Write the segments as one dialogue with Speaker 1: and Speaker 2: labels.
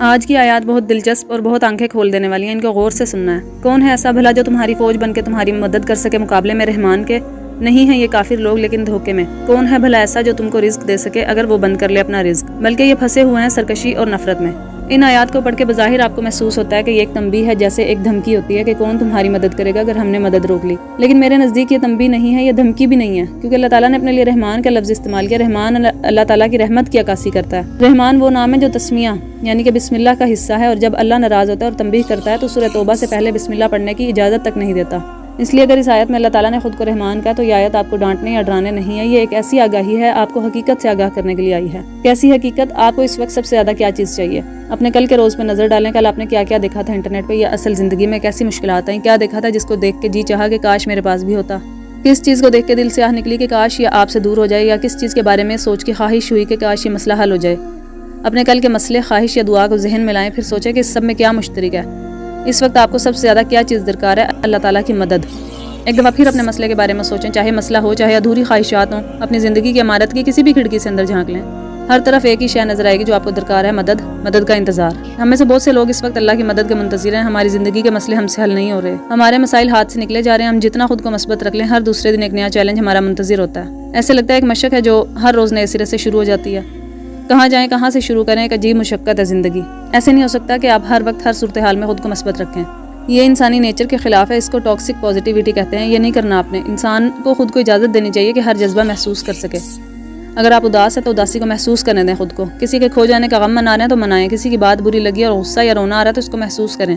Speaker 1: آج کی آیات بہت دلچسپ اور بہت آنکھیں کھول دینے والی ہیں، ان کو غور سے سننا ہے۔ کون ہے ایسا بھلا جو تمہاری فوج بن کے تمہاری مدد کر سکے مقابلے میں رحمان کے؟ نہیں ہے یہ کافر لوگ لیکن دھوکے میں۔ کون ہے بھلا ایسا جو تم کو رزق دے سکے اگر وہ بند کر لے اپنا رزق؟ بلکہ یہ پھنسے ہوئے ہیں سرکشی اور نفرت میں۔ ان آیات کو پڑھ کے بظاہر آپ کو محسوس ہوتا ہے کہ یہ ایک تنبیہ ہے، جیسے ایک دھمکی ہوتی ہے کہ کون تمہاری مدد کرے گا اگر ہم نے مدد روک لی۔ لیکن میرے نزدیک یہ تنبیہ نہیں ہے، یہ دھمکی بھی نہیں ہے، کیونکہ اللہ تعالیٰ نے اپنے لیے رحمان کا لفظ استعمال کیا۔ رحمان اللہ تعالیٰ کی رحمت کی عکاسی کرتا ہے۔ رحمان وہ نام ہے جو تسمیہ یعنی کہ بسم اللہ کا حصہ ہے، اور جب اللہ ناراض ہوتا ہے اور تنبیہ کرتا ہے تو سورہ توبہ سے پہلے بسم اللہ پڑھنے کی اجازت تک نہیں دیتا۔ اس لیے اگر اس آیت میں اللہ تعالیٰ نے خود کو رحمان کہا تو یہ آیت آپ کو ڈانٹنے یا ڈرانے نہیں ہے، یہ ایک ایسی آگاہی ہے، آپ کو حقیقت سے آگاہ کرنے کے لیے آئی ہے۔ کیسی حقیقت؟ آپ کو اس وقت سب سے زیادہ کیا چیز چاہیے؟ اپنے کل کے روز پہ نظر ڈالیں، کل آپ نے کیا کیا دیکھا تھا انٹرنیٹ پہ، یا اصل زندگی میں کیسی مشکلات آئیں، کیا دیکھا تھا جس کو دیکھ کے جی چاہا کہ کاش میرے پاس بھی ہوتا، کس چیز کو دیکھ کے دل سے آہ نکلی کہ کاش یہ آپ سے دور ہو جائے، یا کس چیز کے بارے میں سوچ کے خواہش ہوئی کہ کاش یہ مسئلہ حل ہو جائے۔ اپنے کل کے مسئلے، خواہش یا دعا کو ذہن میں لائیں، پھر سوچیں کہ اس سب میں کیا مشترک ہے۔ اس وقت آپ کو سب سے زیادہ کیا چیز درکار ہے؟ اللہ تعالیٰ کی مدد۔ ایک دفعہ پھر اپنے مسئلے کے بارے میں سوچیں، چاہے مسئلہ ہو چاہے ادھوری خواہشات ہوں، اپنی زندگی کی عمارت کی کسی بھی کھڑکی سے اندر جھانک لیں، ہر طرف ایک ہی شے نظر آئے گی جو آپ کو درکار ہے، مدد کا انتظار۔ ہم میں سے بہت سے لوگ اس وقت اللہ کی مدد کے منتظر ہیں، ہماری زندگی کے مسئلے ہم سے حل نہیں ہو رہے، ہمارے مسائل ہاتھ سے نکلے جا رہے ہیں، ہم جتنا خود کو مثبت رکھ لیں ہر دوسرے دن ایک نیا چیلنج ہمارا منتظر ہوتا ہے۔ ایسے لگتا ہے ایک مشق ہے جو ہر روز نئے سرے سے شروع ہو جاتی ہے، کہاں جائیں کہاں سے شروع کریں، ایک عجیب مشقت ہے زندگی۔ ایسے نہیں ہو سکتا کہ آپ ہر وقت ہر صورتحال میں خود کو مثبت رکھیں، یہ انسانی نیچر کے خلاف ہے، اس کو ٹاکسک پازیٹیوٹی کہتے ہیں۔ یہ نہیں کرنا آپ نے، انسان کو خود کو اجازت دینی چاہیے کہ ہر جذبہ محسوس کر سکے۔ اگر آپ اداس ہیں تو اداسی کو محسوس کرنے دیں خود کو، کسی کے کھو جانے کا غم منا رہے ہیں تو منائیں، کسی کی بات بری لگی اور غصہ یا رونا آ رہا ہے تو اس کو محسوس کریں،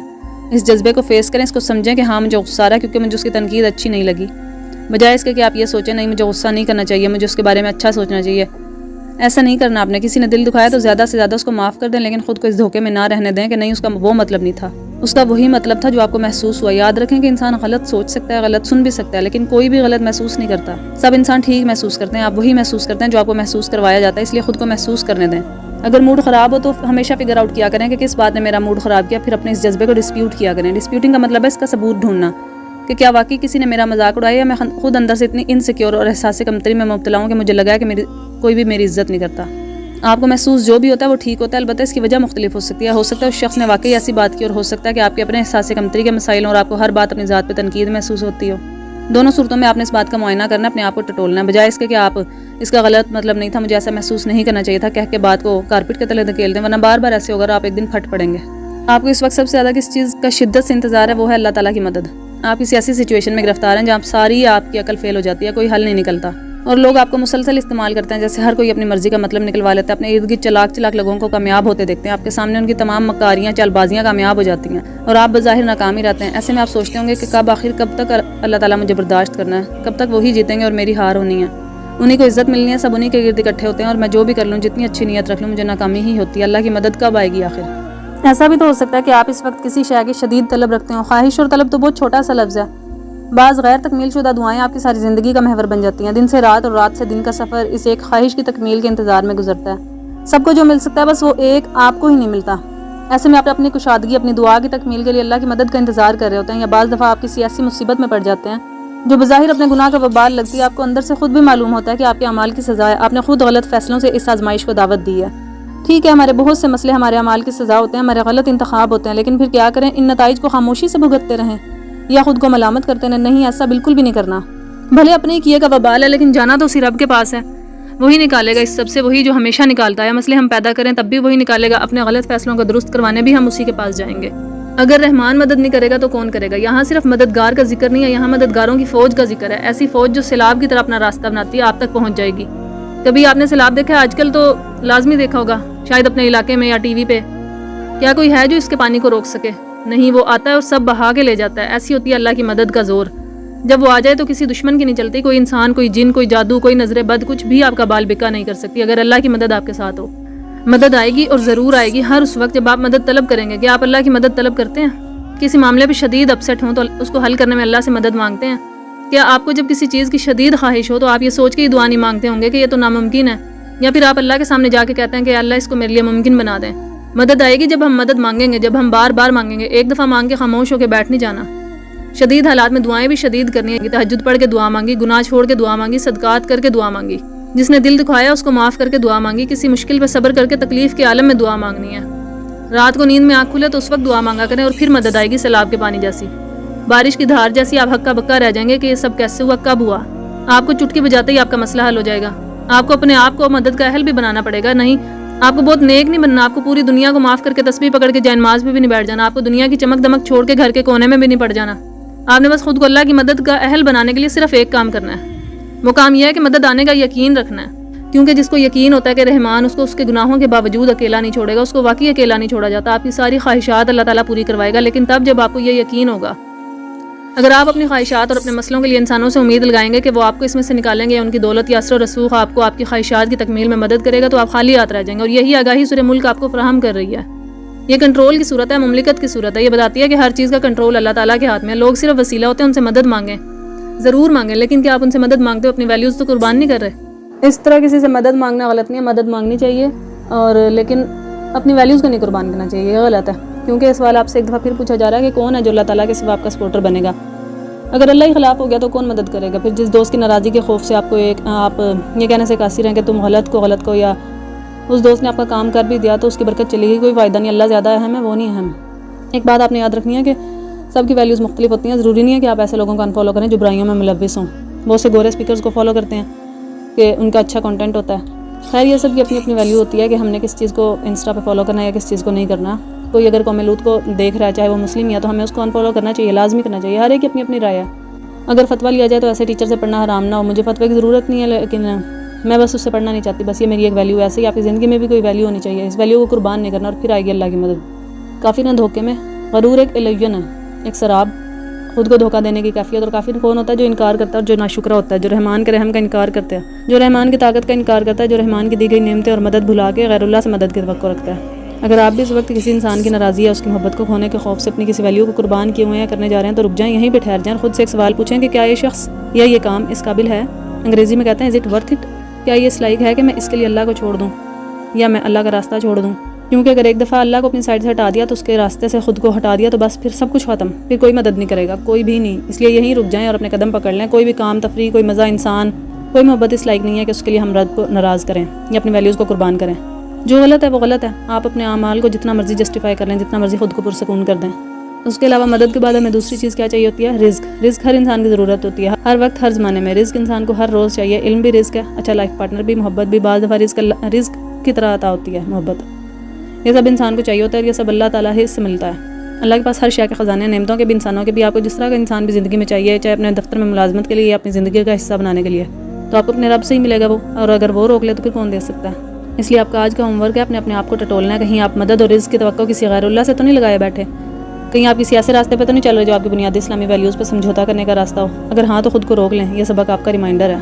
Speaker 1: اس جذبے کو فیس کریں، اس کو سمجھیں کہ ہاں مجھے غصہ آ رہا ہے کیونکہ مجھے اس کی تنقید اچھی نہیں لگی، بجائے اس کے کہ آپ یہ سوچیں نہیں مجھے غصہ نہیں کرنا چاہیے، مجھے اس کے بارے میں اچھا سوچنا چاہیے۔ ایسا نہیں کرنا آپ نے، کسی نے دل دکھایا تو زیادہ سے زیادہ اس کو معاف کر دیں، لیکن خود کو اس دھوکے میں نہ رہنے دیں کہ نہیں اس کا وہ مطلب نہیں تھا، اس کا وہی مطلب تھا جو آپ کو محسوس ہوا۔ یاد رکھیں کہ انسان غلط سوچ سکتا ہے، غلط سن بھی سکتا ہے، لیکن کوئی بھی غلط محسوس نہیں کرتا، سب انسان ٹھیک محسوس کرتے ہیں، آپ وہی محسوس کرتے ہیں جو آپ کو محسوس کروایا جاتا ہے، اس لیے خود کو محسوس کرنے دیں۔ اگر موڈ خراب ہو تو ہمیشہ فگر آؤٹ کیا کریں کہ کس بات نے میرا موڈ خراب کیا، پھر اپنے اس جذبے کو ڈسپیوٹ کیا کریں۔ ڈسپیوٹنگ کا مطلب ہے اس کا ثبوت ڈھونڈنا کہ کیا واقعی کسی نے میرا مذاق اڑایا، یا میں خود اندر سے اتنی انسیکیور اور احساس کمتری میں مبتلا ہوں کہ مجھے لگا ہے کہ کوئی بھی میری عزت نہیں کرتا۔ آپ کو محسوس جو بھی ہوتا ہے وہ ٹھیک ہوتا ہے، البتہ اس کی وجہ مختلف ہو سکتی ہے، ہو سکتا ہے اس شخص نے واقعی ایسی بات کی، اور ہو سکتا ہے کہ آپ کے اپنے احساس کمتری کے مسائل اور آپ کو ہر بات اپنی ذات پہ تنقید محسوس ہوتی ہو۔ دونوں صورتوں میں آپ نے اس بات کا معائنہ کرنا، اپنے آپ کو ٹٹولنا، بجائے اس کے کہ آپ اس کا غلط مطلب نہیں تھا، مجھے ایسا محسوس نہیں کرنا چاہیے تھا کہہ کے بات کو کارپیٹ کے تلے دھکیل دیں، ورنہ بار بار ایسے ہوگا اور آپ ایک دن پھٹ پڑیں گے۔ آپ کو اس وقت سب سے زیادہ کس چیز کا شدت سے انتظار ہے؟ وہ ہے اللہ تعالیٰ کی مدد۔ آپ کسی ایسی سچویشن میں گرفتار ہیں جہاں ساری آپ کی عقل فیل ہو جاتی ہے، کوئی حل نہیں نکلتا، اور لوگ آپ کو مسلسل استعمال کرتے ہیں، جیسے ہر کوئی اپنی مرضی کا مطلب نکلوا لیتا ہے، اپنے ارد گرد چلاک لوگوں کو کامیاب ہوتے دیکھتے ہیں، آپ کے سامنے ان کی تمام مکاریاں چال بازیاں کامیاب ہو جاتی ہیں اور آپ بظاہر ناکام ہی رہتے ہیں۔ ایسے میں آپ سوچتے ہوں گے کہ کب تک اللہ تعالیٰ مجھے برداشت کرنا ہے، کب تک وہی جیتیں گے اور میری ہار ہونی ہے، انہیں کو عزت ملنی ہے، سب انہیں کے گرد اکٹھے ہوتے ہیں، اور میں جو بھی کر لوں، جتنی اچھی نیت رکھ لوں، مجھے ناکامی ہی ہوتی ہے۔ اللہ کی مدد کب آئے گی آخر؟ ایسا بھی تو ہو سکتا ہے کہ آپ اس وقت کسی شے کی شدید طلب رکھتے ہوں۔ خواہش اور طلب تو بہت چھوٹا سا لفظ ہے، بعض غیر تکمیل شدہ دعائیں آپ کی ساری زندگی کا محور بن جاتی ہیں، دن سے رات اور رات سے دن کا سفر اس ایک خواہش کی تکمیل کے انتظار میں گزرتا ہے۔ سب کو جو مل سکتا ہے بس وہ ایک آپ کو ہی نہیں ملتا۔ ایسے میں آپ اپنی کشادگی، اپنی دعا کی تکمیل کے لیے اللہ کی مدد کا انتظار کر رہے ہوتے ہیں، یا بعض دفعہ آپ کسی ایسی مصیبت میں پڑ جاتے ہیں جو بظاہر اپنے گناہ کا وبال لگتی ہے، آپ کو اندر سے خود بھی معلوم ہوتا ہے کہ آپ کے اعمال کی سزا ہے، آپ نے خود غلط فیصلوں سے اس آزمائش کو دعوت دی ہے۔ ٹھیک ہے، ہمارے بہت سے مسئلے ہمارے اعمال کی سزا ہوتے ہیں، ہمارے غلط انتخاب ہوتے ہیں، لیکن پھر کیا کریں؟ ان نتائج کو خاموشی سے بھگتتے رہیں یا خود کو ملامت کرتے رہیں؟ نہیں، ایسا بالکل بھی نہیں کرنا۔ بھلے اپنے کیے کا وبال ہے، لیکن جانا تو اسی رب کے پاس ہے، وہی نکالے گا اس سب سے، وہی جو ہمیشہ نکالتا ہے۔ مسئلے ہم پیدا کریں تب بھی وہی نکالے گا، اپنے غلط فیصلوں کو درست کروانے بھی ہم اسی کے پاس جائیں گے۔ اگر رحمان مدد نہیں کرے گا تو کون کرے گا؟ یہاں صرف مددگار کا ذکر نہیں ہے، یہاں مددگاروں کی فوج کا ذکر ہے، ایسی فوج جو سیلاب کی طرح اپنا راستہ بناتی ہے، آپ تک پہنچ جائے گی۔ کبھی آپ نے سیلاب دیکھا ہے؟ آج کل تو لازمی دیکھا ہوگا شاید اپنے علاقے میں یا ٹی وی پہ۔ کیا کوئی ہے جو اس کے پانی کو روک سکے؟ نہیں، وہ آتا ہے اور سب بہا کے لے جاتا ہے۔ ایسی ہوتی ہے اللہ کی مدد کا زور، جب وہ آ جائے تو کسی دشمن کی نہیں چلتی، کوئی انسان، کوئی جن، کوئی جادو، کوئی نظر بد، کچھ بھی آپ کا بال بکا نہیں کر سکتی اگر اللہ کی مدد آپ کے ساتھ ہو۔ مدد آئے گی اور ضرور آئے گی، ہر اس وقت جب آپ مدد طلب کریں گے۔ کہ آپ اللہ کی مدد طلب کرتے ہیں؟ کسی معاملے پہ شدید اپسیٹ ہوں تو اس کو حل کرنے میں اللہ سے مدد مانگتے ہیں؟ کیا آپ کو جب کسی چیز کی شدید خواہش ہو تو آپ یہ سوچ کے ہی دعا نہیں مانگتے ہوں گے کہ یہ تو ناممکن ہے؟ یا پھر آپ اللہ کے سامنے جا کے کہتے ہیں کہ اللہ اس کو میرے لیے ممکن بنا دیں؟ مدد آئے گی جب ہم مدد مانگیں گے، جب ہم بار بار مانگیں گے، ایک دفعہ مانگ کے خاموش ہو کے بیٹھ نہیں جانا۔ شدید حالات میں دعائیں بھی شدید کرنی ہے، تہجد پڑھ کے دعا مانگی، گناہ چھوڑ کے دعا مانگی، صدقات کر کے دعا مانگی، جس نے دل دکھایا اس کو معاف کر کے دعا مانگی، کسی مشکل پہ صبر کر کے تکلیف کے عالم میں دعا مانگنی ہے۔ رات کو نیند میں آنکھ کھلے تو اس وقت دعا مانگا کریں اور پھر مدد آئے گی سیلاب کے پانی جیسی، بارش کی دھار جیسی۔ آپ ہکا بکا رہ جائیں گے کہ یہ سب کیسے ہوا، کب ہوا۔ آپ کو چٹکی بجاتے ہی آپ کا مسئلہ حل ہو جائے گا۔ آپ کو اپنے آپ کو مدد کا اہل بھی بنانا پڑے گا۔ نہیں، آپ کو بہت نیک نہیں بننا، آپ کو پوری دنیا کو معاف کر کے تسبیح پکڑ کے جائے بھی نہیں بیٹھ جانا، آپ کو دنیا کی چمک دمک چھوڑ کے گھر کے کونے میں بھی نہیں پڑ جانا۔ آپ نے بس خود کو اللہ کی مدد کا اہل بنانے کے لیے صرف ایک کام کرنا ہے، وہ کام یہ ہے کہ مدد آنے کا یقین رکھنا ہے، کیونکہ جس کو یقین ہوتا ہے کہ رحمان اس کو اس کے گناہوں کے باوجود اکیلا نہیں چھوڑے گا، اس کو واقعی اکیلا نہیں چھوڑا جاتا۔ آپ کی ساری خواہشات اللہ تعالیٰ پوری کروائے گا، لیکن تب جب آپ کو یہ یقین ہوگا۔ اگر آپ اپنی خواہشات اور اپنے مسئلوں کے لیے انسانوں سے امید لگائیں گے کہ وہ آپ کو اس میں سے نکالیں گے یا ان کی دولت یا اثر و رسوخ آپ کو آپ کی خواہشات کی تکمیل میں مدد کرے گا، تو آپ خالی ہاتھ رہ جائیں گے۔ اور یہی آگاہی سورہ ملک آپ کو فراہم کر رہی ہے۔ یہ کنٹرول کی صورت ہے، مملکت کی صورت ہے۔ یہ بتاتی ہے کہ ہر چیز کا کنٹرول اللہ تعالیٰ کے ہاتھ میں ہے۔ لوگ صرف وسیلہ ہوتے ہیں، ان سے مدد مانگیں، ضرور مانگیں، لیکن کیا آپ ان سے مدد مانگتے ہو اپنی ویلیوز تو قربان نہیں کر رہے؟ اس طرح کسی سے مدد مانگنا غلط نہیں ہے، مدد مانگنی چاہیے، اور لیکن اپنی ویلیوز کو نہیں قربان کرنا چاہیے، یہ غلط ہے۔ کیونکہ یہ سوال آپ سے ایک دفعہ پھر پوچھا جا رہا ہے کہ کون ہے جو اللہ تعالیٰ کے سوا آپ کا سپورٹر بنے گا؟ اگر اللہ ہی خلاف ہو گیا تو کون مدد کرے گا؟ پھر جس دوست کی ناراضی کے خوف سے آپ یہ کہنے سے قاصر ہیں کہ تم غلط کو یا اس دوست نے آپ کا کام کر بھی دیا تو اس کی برکت چلی گئی، کوئی فائدہ نہیں، اللہ زیادہ اہم ہے، وہ نہیں اہم۔ ایک بات آپ نے یاد رکھنی ہے کہ سب کی ویلیوز مختلف ہوتی ہیں، ضروری نہیں ہے کہ آپ ایسے لوگوں کو انفالو کریں جو برائیوں میں ملوث ہوں۔ بہت سے گورے اسپیکرز کو فالو کرتے ہیں کہ ان کا اچھا کنٹینٹ ہوتا ہے۔ خیر، یہ سب کی اپنی اپنی ویلیو ہوتی ہے کہ ہم نے کس چیز کو انسٹا پہ فالو کرنا ہے یا کس چیز کو نہیں کرنا۔ کوئی اگر قوم لوط کو دیکھ رہا ہے، چاہے وہ مسلم ہے، تو ہمیں اس کو انفالو کرنا چاہیے، لازمی کرنا چاہیے۔ ہر ایک کی اپنی اپنی رائے ہے۔ اگر فتویٰ لیا جائے تو ایسے ٹیچر سے پڑھنا حرام نہ ہو، مجھے فتوے کی ضرورت نہیں ہے، لیکن میں بس اس سے پڑھنا نہیں چاہتی، بس یہ میری ایک ویلیو ہے۔ ایسے ہی آپ کی زندگی میں بھی کوئی ویلیو ہونی چاہیے، اس ویلیو کو قربان نہیں کرنا، اور پھر آئے گی اللہ کی مدد۔ کافر ہیں دھوکے میں، غرور ایک الوژن ہے، ایک سراب، خود کو دھوکہ دینے کی کیفیت۔ اور کافر کون ہوتا ہے؟ جو انکار کرتا ہے اور جو ناشکرا ہوتا ہے، جو رحمان کے رحم کا انکار کرتا ہے، جو رحمان کی طاقت کا انکار کرتا ہے، جو رحمان کی دی گئی نعمتیں اور مدد بھلا کے غیر اللہ سے مدد کی توقع رکھتا ہے۔ اگر آپ بھی اس وقت کسی انسان کی ناراضی یا اس کی محبت کو کھونے کے خوف سے اپنی کسی ویلیو کو قربان کیے ہوئے ہیں، کرنے جا رہے ہیں، تو رک جائیں، یہیں پہ ٹھہر جائیں اور خود سے ایک سوال پوچھیں کہ کیا یہ شخص یا یہ کام اس قابل ہے؟ انگریزی میں کہتے ہیں از اٹ ورتھ اٹ؟ کیا یہ اس لائق ہے کہ میں اس کے لیے اللہ کو چھوڑ دوں یا میں اللہ کا راستہ چھوڑ دوں؟ کیونکہ اگر ایک دفعہ اللہ کو اپنی سائڈ سے ہٹا دیا تو اس کے راستے سے خود کو ہٹا دیا تو بس پھر سب کچھ ختم، پھر کوئی مدد نہیں کرے گا، کوئی بھی نہیں۔ اس لیے یہیں رک جائیں اور اپنے قدم پکڑ لیں۔ کوئی بھی کام، تفریح، کوئی مزہ، انسان، کوئی محبت اس لائق نہیں ہے کہ اس کے لیے ہم رب کو ناراض کریں یا اپنی ویلیوز کو قربان کریں۔ جو غلط ہے وہ غلط ہے۔ آپ اپنے اعمال کو جتنا مرضی جسٹیفائی کر لیں، جتنا مرضی خود کو پرسکون کر دیں۔ اس کے علاوہ مدد کے بعد ہمیں دوسری چیز کیا چاہیے ہوتی ہے؟ رزق۔ رزق ہر انسان کی ضرورت ہوتی ہے، ہر وقت، ہر زمانے میں۔ رزق انسان کو ہر روز چاہیے۔ علم بھی رزق ہے، اچھا لائف پارٹنر بھی، محبت بھی۔ بعض دفعہ رزق کی طرح عطا ہوتی ہے محبت، یہ سب انسان کو چاہیے ہوتا ہے، یہ سب اللہ تعالیٰ ہی سے ملتا ہے۔ اللہ کے پاس ہر شے کے خزانے ہیں، نعمتوں کے بھی، انسانوں کے بھی۔ آپ کو جس طرح کا انسان بھی زندگی میں چاہیے، چاہے اپنے دفتر میں ملازمت کے لیے یا اپنی زندگی کا حصہ بنانے کے لیے، تو آپ کو اپنے رب سے ہی ملے گا وہ، اور اگر وہ روک لے تو پھر کون دے سکتا ہے؟ اس لیے آپ کا آج کا ہوم ورک ہے اپنے آپ کو ٹٹولنا ہے۔ کہیں آپ مدد اور رزق کی توقع کسی غیر اللہ سے تو نہیں لگائے بیٹھے؟ کہیں آپ کسی ایسے راستے پہ تو نہیں چل رہے جو آپ کی بنیادی اسلامی ویلیوز پہ سمجھوتا کرنے کا راستہ ہو؟ اگر ہاں تو خود کو روک لیں، یہ سبق آپ کا ریمائنڈر ہے۔